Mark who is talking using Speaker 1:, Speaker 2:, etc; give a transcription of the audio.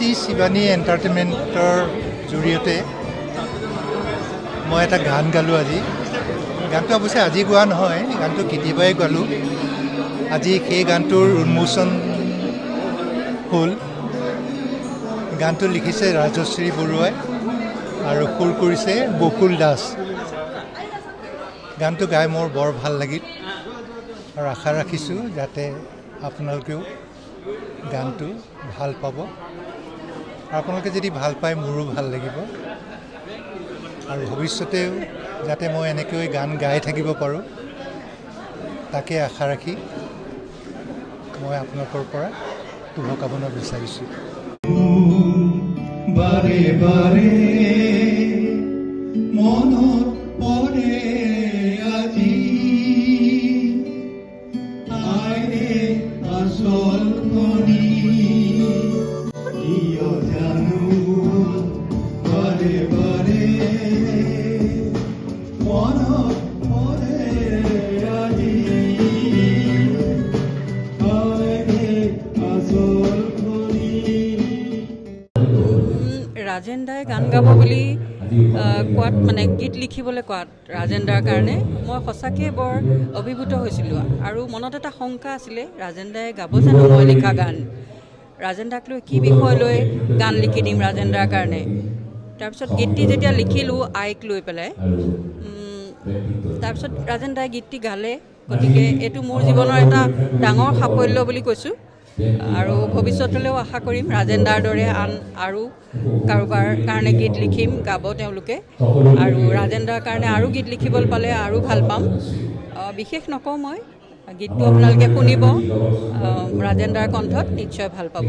Speaker 1: শ্ৰী শিৱানী এণ্টাৰটেইনমেণ্টৰ জৰিয়তে মই এটা গান গালোঁ আজি। গানটো অৱশ্যে আজি গোৱা নহয়, গানটো কেতিয়াবাই গালোঁ। আজি সেই গানটোৰ উন্মোচন হ'ল। গানটো লিখিছে ৰাজশ্ৰী বৰুৱাই আৰু সুৰ কৰিছে বকুল দাস। গানটো গাই মোৰ বৰ ভাল লাগিল আৰু আশা ৰাখিছোঁ যাতে আপোনালোকেও গানটো ভাল পাব। আৰু আপোনালোকে যদি ভাল পায় মোৰো ভাল লাগিব আৰু ভৱিষ্যতেও যাতে মই এনেকৈ গান গাই থাকিব পাৰোঁ তাকে আশা ৰাখি মই আপোনালোকৰ পৰা শুভকামনা বিচাৰিছোঁ।
Speaker 2: বাৰে বাৰে মনত পৰে আজি আইৰে আচল খনি কিয় জানো বাৰে বাৰে মনত পৰে আজি আইৰে আচল খনি।
Speaker 3: ৰাজেন দাই গান গাব বুলি কোৱাত মানে গীত লিখিবলৈ কোৱাত ৰাজেন দাৰ কাৰণে মই সঁচাকৈ বৰ অভিভূত হৈছিলোঁ আৰু মনত এটা শংকা আছিলে ৰাজেন দাই গাব জানো মই লিখা গান, ৰাজেন দাক লৈ কি বিষয় লৈ গান লিখি দিম ৰাজেন দাৰ কাৰণে। তাৰপিছত গীতটি যেতিয়া লিখিলোঁ আইক লৈ পেলাই, তাৰপিছত ৰাজেন দাই গীতটি গালে। গতিকে এইটো মোৰ জীৱনৰ এটা ডাঙৰ সাফল্য বুলি কৈছোঁ আৰু ভৱিষ্যতলৈও আশা কৰিম ৰাজেন দাৰ দৰে আন আৰু কাৰোবাৰ কাৰণে গীত লিখিম, গাব তেওঁলোকে আৰু ৰাজেন দাৰ কাৰণে আৰু গীত লিখিবলৈ পালে আৰু ভাল পাম। বিশেষ নকওঁ, মই গীতটো আপোনালোকে শুনিব, ৰাজেন দাৰ কণ্ঠত নিশ্চয় ভাল পাব।